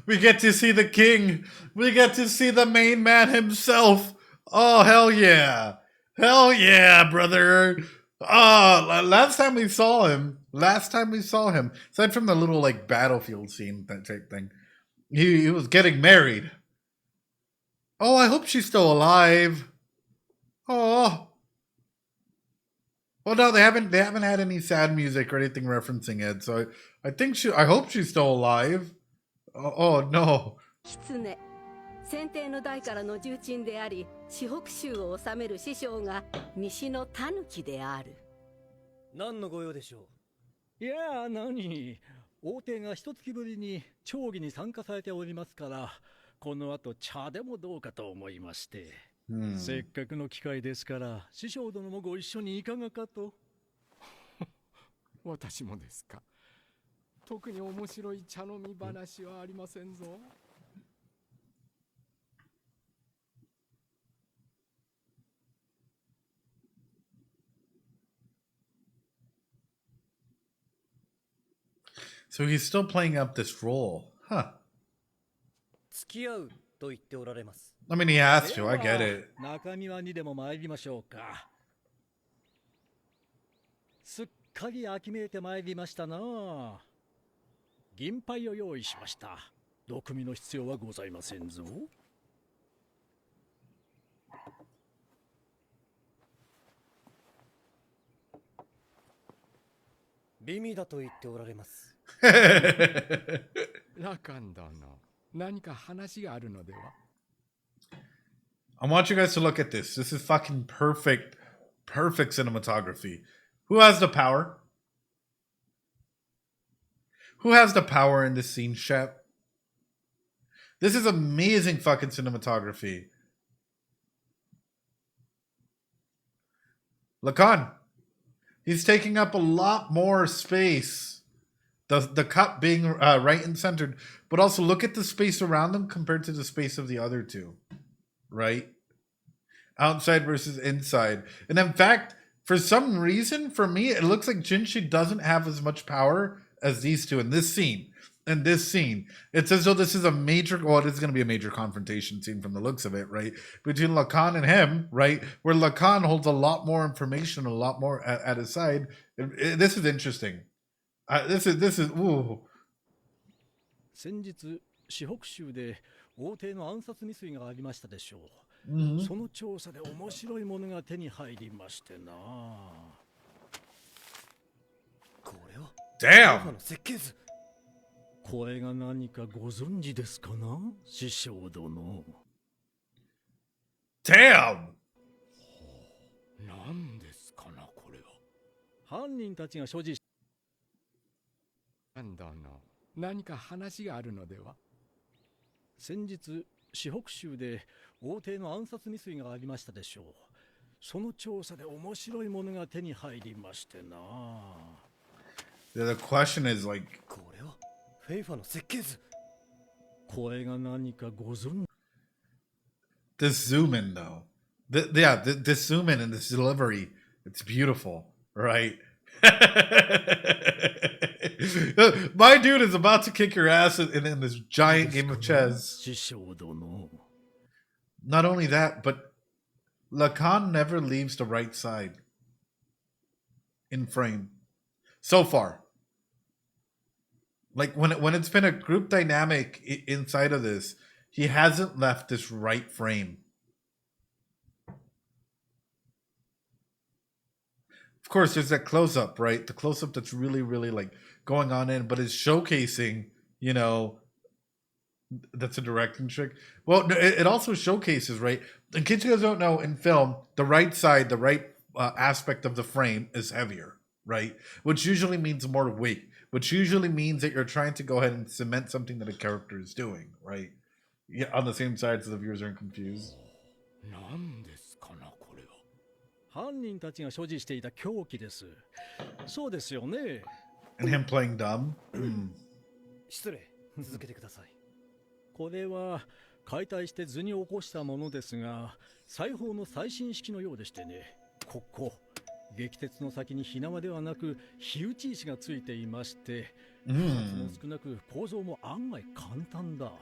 we get to see the king. We get to see the main man himself. Oh, hell yeah. Hell yeah, brother. Last time we saw him, aside from the little like battlefield scene, that type thing, he was getting married. Oh, I hope she's still alive. Oh. Well, no, they haven't had any sad music or anything referencing it, so I hope she's still alive. Oh no. 狐、先帝の代からの重鎮であり、四北州を治める師匠が西の狸である。何の御用でしょう。いや、何、王帝が一月ぶりに町議に参加されておりますから、この後茶でもどうかと思いまして。せっかくの機会ですから、師匠殿もご一緒にいかがかと。私もですか。特に面白い茶飲み話はありませんぞ。So he's still playing up this role, huh? 付き合うと言っておられます。I mean, he has to. I get it. 中庭にでも参りましょうか。すっかり秋めいて参りましたな。銀杯を用意しました。毒味の必要はございませんぞ。美味だと言っておられます。ラカン殿、何か話があるのでは。I want you guys to look at this. This is fucking perfect cinematography. Who has the power? Who has the power in this scene, Shep? This is amazing fucking cinematography. LAKAN. He's taking up a lot more space. The cup being right and centered. But also look at the space around him compared to the space of the other two. Right? Outside versus inside. And in fact, for some reason, for me, it looks like Jinshi doesn't have as much power as these two in this scene. It's as though this is a major, well, it is going to be a major confrontation scene from the looks of it, right? Between LAKAN and him, right? Where LAKAN holds a lot more information, a lot more at his side. This is interesting. This is, ooh. 先日、四北州で王帝の暗殺未遂がありましたでしょう。その調査で面白いものが手に入りましてな。これは Damn! の設計図。これが何かご存知ですかな、師匠殿。Damn! 何ですかなこれは。犯人たちが所持しなんだな。何か話があるのでは。先日四北州で王帝の暗殺未遂がありましたでしょう。その調査で面白いものが手に入りましてな。The question is like, これはフェイファの設計図。これが何かご存知。 this zoom in though. This zoom in and this delivery, it's beautiful, right? My dude is about to kick your ass in this giant game of chess. 師匠殿。 Not only that, but LAKAN never leaves the right side in frame so far. Like when it's been a group dynamic inside of this, he hasn't left this right frame. Of course, there's that close up, right? The close up that's really, really like going on in, but it's showcasing, you know, that's a directing trick. Well, it also showcases, right? In case you guys don't know, in film, the right side, the right aspect of the frame is heavier, right? Which usually means more weight, which usually means that you're trying to go ahead and cement something that a character is doing, right? Yeah, on the same side so the viewers aren't confused. 何ですかなこれは。犯人たちが所持していた凶器です。そうですよね。 And him playing dumb. 失礼。続けてください。これは解体して図に起こしたものですが、裁縫の最新式のようでしてね。ここ撃鉄の先に火縄ではなく火打ち石がついていまして、数も少なく構造も案外簡単だ。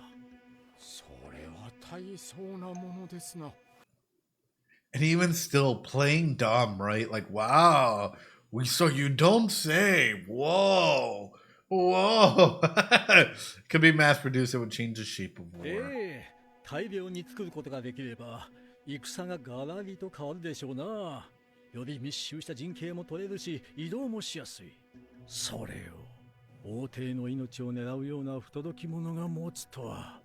それは大層なものですな。 And even still playing dumb, right? Like, wow, so you don't say. Whoa. Could be mass produced, it would change the shape of war. 大量に作ることができれば戦がガラリと変わるでしょうな。より密集した陣形も取れるし移動もしやすい。それを王帝の命を狙うような不届き者が持つとは。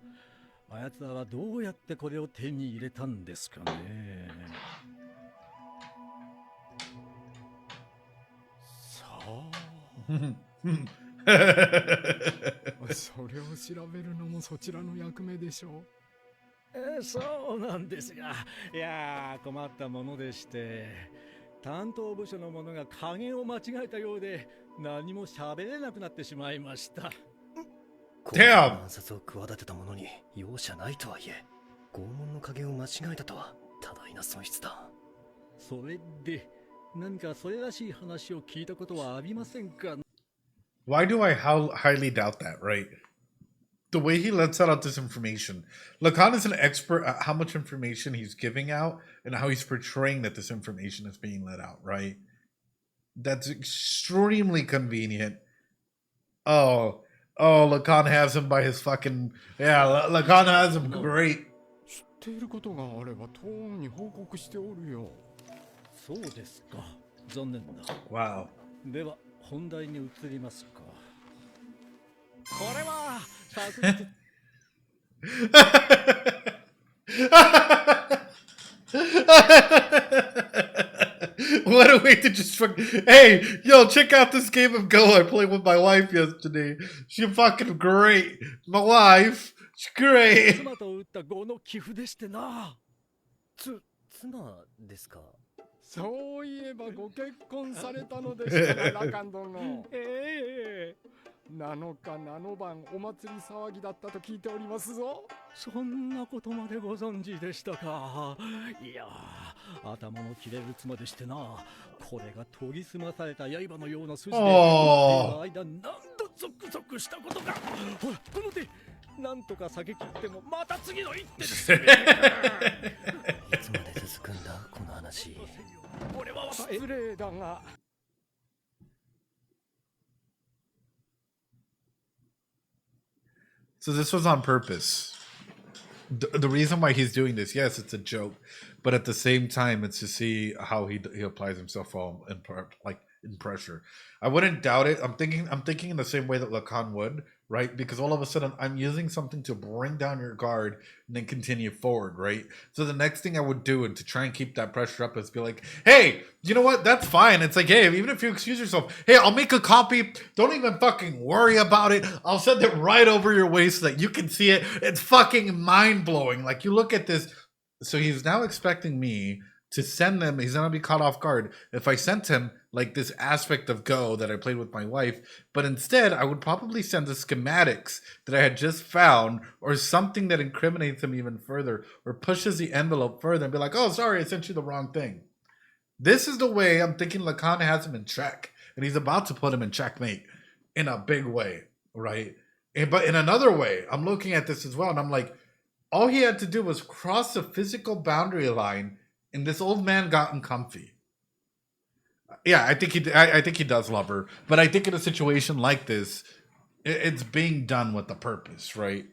あやつらはどうやってこれを手に入れたんですかね。さあ。それを調べるのもそちらの役目でしょう。そうなんですが、いや困ったものでして、担当部署の者が加減を間違えたようで何も喋れなくなってしまいました。暗殺を企てた者に容赦ないとはいえ、拷問の加減を間違えたとは多大な損失だ。それで何かそれらしい話を聞いたことはありませんか？ Why do I highly doubt that, right? The way he lets out this information. LAKAN is an expert at how much information he's giving out and how he's portraying that this information is being let out, right? That's extremely convenient. Oh, LAKAN has him by his fucking... Yeah, LAKAN has him great. 知っていることがあれば当に報告しておるよ。そうですか。残念だ。 Wow. では本題に移りますか。これは昨日What a way to just hey, yo, check out this game of Go I played with my wife yesterday. She's fucking great. My wife, she's great. 妻と打った5の寄付でしてな。妻ですか。そういえばご結婚されたのでしたが、ラカン殿。7日7晩お祭り騒ぎだったと聞いておりますぞ。そんなことまでご存知でしたか。いや頭の切れる妻でしてな。これが研ぎ澄まされた刃のような筋で間何度ゾクゾクしたことか。ほらこの手なんとか下げ切ってもまた次の一手ですね。いつまで続くんだこの話。俺は失礼だが。So this was on purpose. The reason why he's doing this, yes, it's a joke, but at the same time, it's to see how he applies himself in part, like in pressure. I wouldn't doubt it. I'm thinking in the same way that LAKAN would, right? Because all of a sudden I'm using something to bring down your guard and then continue forward, right? So the next thing I would do and to try and keep that pressure up is be like, hey, you know what? That's fine. It's like, hey, even if you excuse yourself, hey, I'll make a copy. Don't even fucking worry about it. I'll send it right over your way so that you can see it. It's fucking mind-blowing. Like, you look at this. So he's now expecting me to send them. He's gonna be caught off guard if I sent him like this aspect of Go that I played with my wife, but instead I would probably send the schematics that I had just found, or something that incriminates him even further or pushes the envelope further and be like, oh, sorry, I sent you the wrong thing. This is the way I'm thinking LAKAN has him in check, and he's about to put him in checkmate in a big way, right? But in another way, I'm looking at this as well, and I'm like, all he had to do was cross the physical boundary line, and this old man gotten comfy. Yeah, I think he does love her, but I think in a situation like this, it's being done with a purpose, right?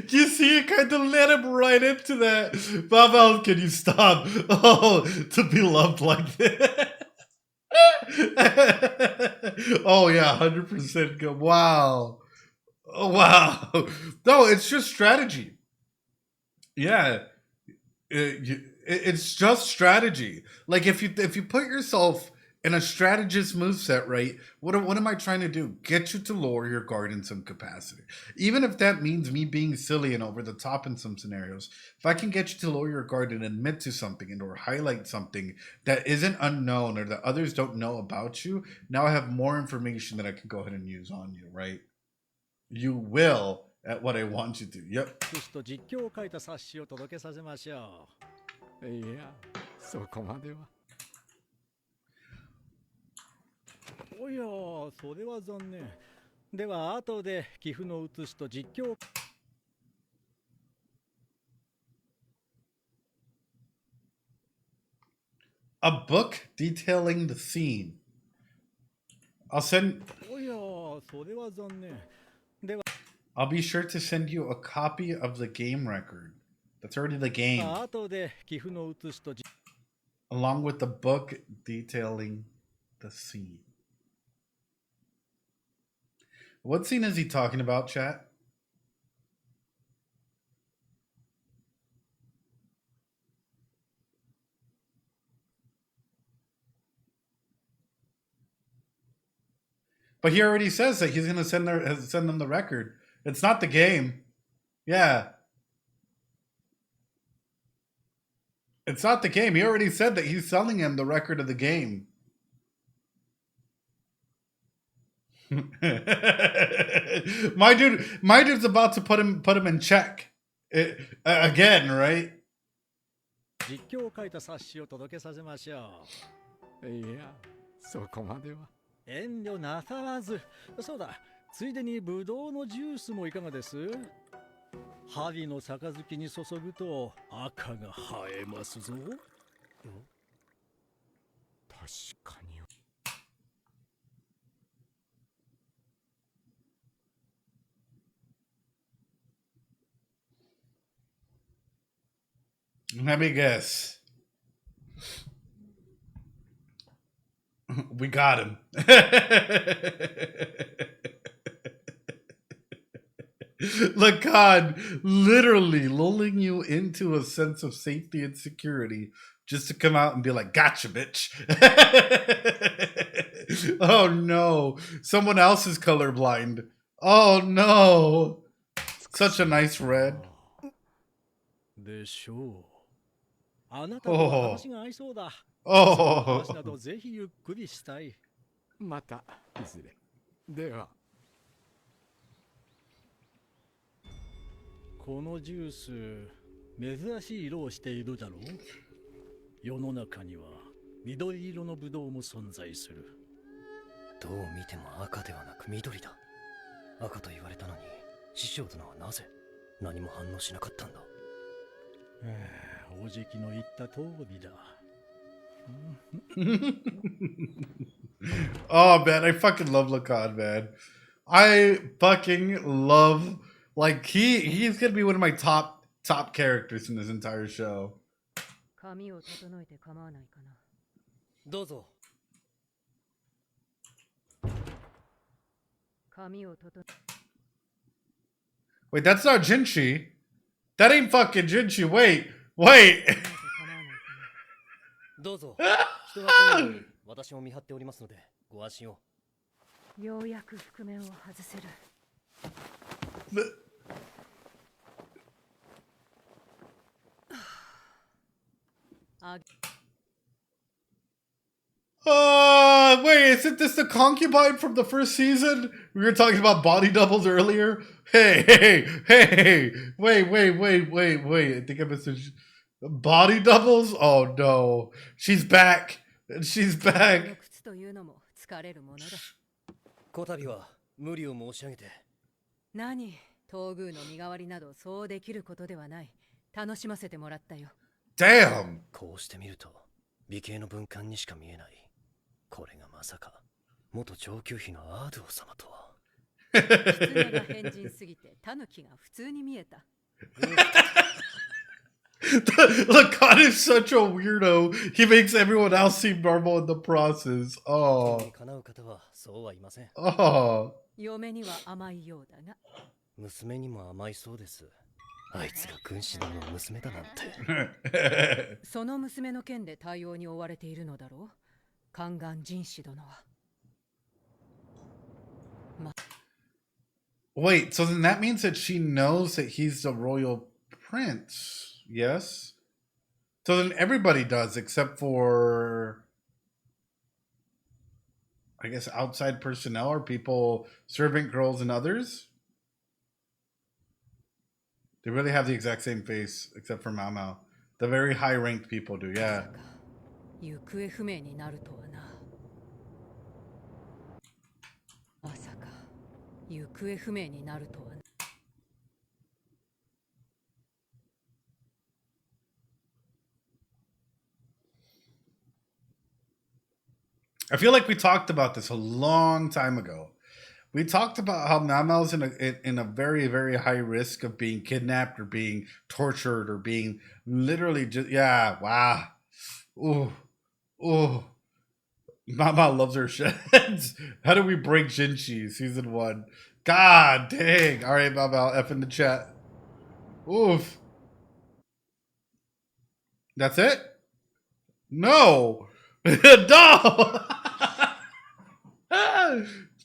You see, it kind of led him right into that. Babel, can you stop? Oh, to be loved like this. Oh yeah, 100% go. Wow. Oh, wow. No, it's just strategy. Yeah. It's just strategy. Like if you put yourself in a strategist moveset, right? What am I trying to do? Get you to lower your guard in some capacity. Even if that means me being silly and over the top in some scenarios. If I can get you to lower your guard and admit to something and or highlight something that isn't unknown or that others don't know about you, now I have more information that I can go ahead and use on you, right? You will at what I want you to. Yep. いや、そこまでは。おや、それは残念。では後で寄付の写しと実況。A book detailing the scene. I'll send. おや、それは残念。では。I'll be sure to send you a copy of the game record. That's already the game. 後で寄付の写しと。Along with the book detailing the scene. What scene is he talking about, chat? But he already says that he's going to send them the record. It's not the game. Yeah. It's not the game. He already said that he's selling him the record of the game. my dude's about to put him in check. Again, right? 実況を書いた冊子を届けさせましょう。いや、そこまでは。遠慮なさらず。そうだ、ついでにブドウのジュースもいかがです？針の杯に注ぐと赤が映えますぞ。確かに。Let me guess. We got him. LAKAN literally lulling you into a sense of safety and security just to come out and be like, gotcha, bitch. Oh no. Someone else is colorblind. Oh no. Such a nice red. でしょう。あなたと話が合いそうだ。話などぜひゆっくりしたい。またいずれ。では。このジュース、珍しい色をしているだろう。世の中には緑色のブドウも存在する。どう見ても赤ではなく緑だ。赤と言われたのに、師匠殿はなぜ何も反応しなかったんだ。おじきの言った通りだ。Oh man, I fucking love LAKAN, man. I fucking love, like, he's gonna be one of my top characters in this entire show. 髪を整えて構わないかな。どうぞ。髪を整え。 Wait, that's not Jinshi. That ain't fucking Jinshi. Wait. どうぞ。人が来ないように私も見張っておりますので、ご安心を。ようやく覆面を外せる。Wait, isn't this the concubine from the first season? We were talking about body doubles earlier. Hey, wait. I think I missed it. Body doubles? Oh no. She's back. She's back. 靴というのも疲れるものだ。こたびは無理を申し上げて。何、東宮の身代わりなどそうできることではない。楽しませてもらったよ。Damn. こうしてみると美形の文官にしか見えない。これがまさか元上級妃のアードゥオ様とは。狐が変人すぎてタヌキが普通に見えた。LAKAN is such a weirdo. He makes everyone else seem normal in the process. Oh. 叶う方はそうはいません。Oh. 嫁には甘いようだが。娘にも甘いそうです。あいつが軍師殿の娘だなんて。その娘の件で対応に追われているのだろう。宦官人士殿は。Wait, so then that means that she knows that he's the royal prince, yes? So then everybody does, except for, I guess, outside personnel or people, servant girls and others? They really have the exact same face, except for Mao Mao. The very high-ranked people do, yeah. 行方不明になるとはな。まさか行方不明になるとはな。I feel like we talked about this a long time ago. We talked about how Mao Mao's in a very, very high risk of being kidnapped or being tortured or being literally just, yeah, wow. Ooh. Mao Mao loves her sheds. How do we break Jinshi? Season 1. God dang. All right, Mao Mao, F in the chat. Oof. That's it? No. No.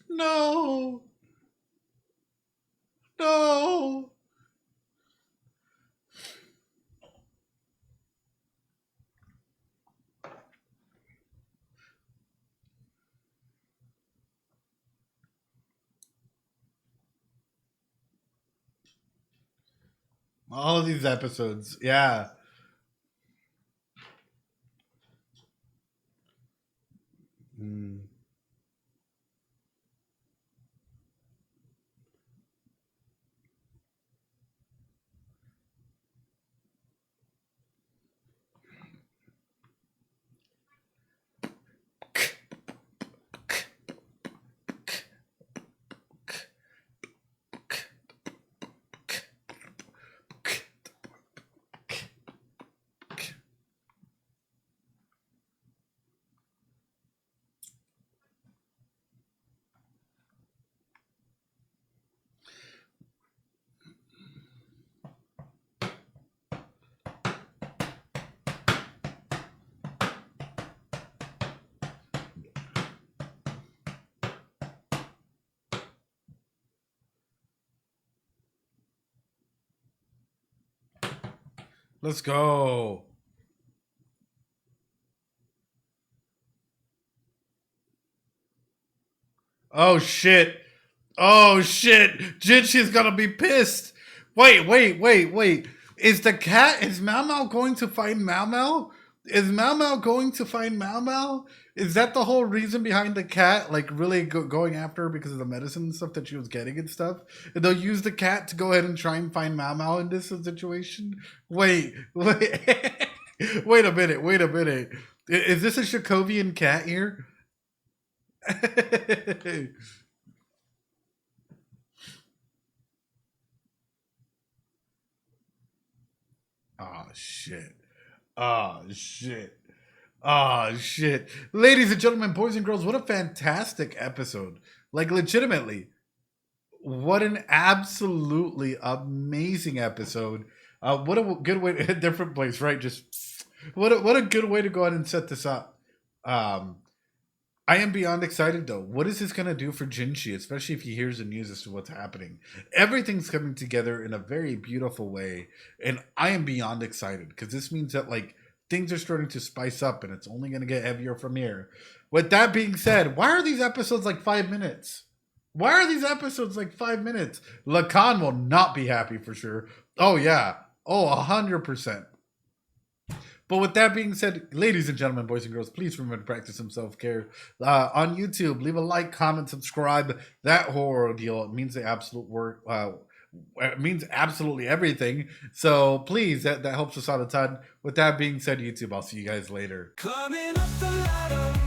No. No. All of these episodes, yeah. Let's go. Oh shit. Oh shit. Jinshi's gonna be pissed. Wait. Is Mao Mao going to find Mao Mao? Is Mau Mau going to find Mau Mau? Is that the whole reason behind the cat, like really going after her because of the medicine and stuff that she was getting and stuff? And they'll use the cat to go ahead and try and find Mau Mau in this situation? Wait. Wait a minute. Is this a Shakovian cat here? Oh, shit. Oh, shit. Ladies and gentlemen, boys and girls, what a fantastic episode. Like, legitimately, what an absolutely amazing episode. What a good way, a different place, right? Just, what a good way to go ahead and set this up. I am beyond excited, though. What is this going to do for Jinshi, especially if he hears the news as to what's happening? Everything's coming together in a very beautiful way, and I am beyond excited, because this means that, like, things are starting to spice up, and it's only going to get heavier from here. With that being said, why are these episodes like 5 minutes? LAKAN will not be happy for sure. Oh, yeah. Oh, 100%. But with that being said, ladies and gentlemen, boys and girls, please remember to practice some self-care. On YouTube, leave a like, comment, subscribe. That horror deal, it means the absolute work. It means absolutely everything. So please, that helps us out a ton. With that being said, YouTube, I'll see you guys later. Climbing up the ladder.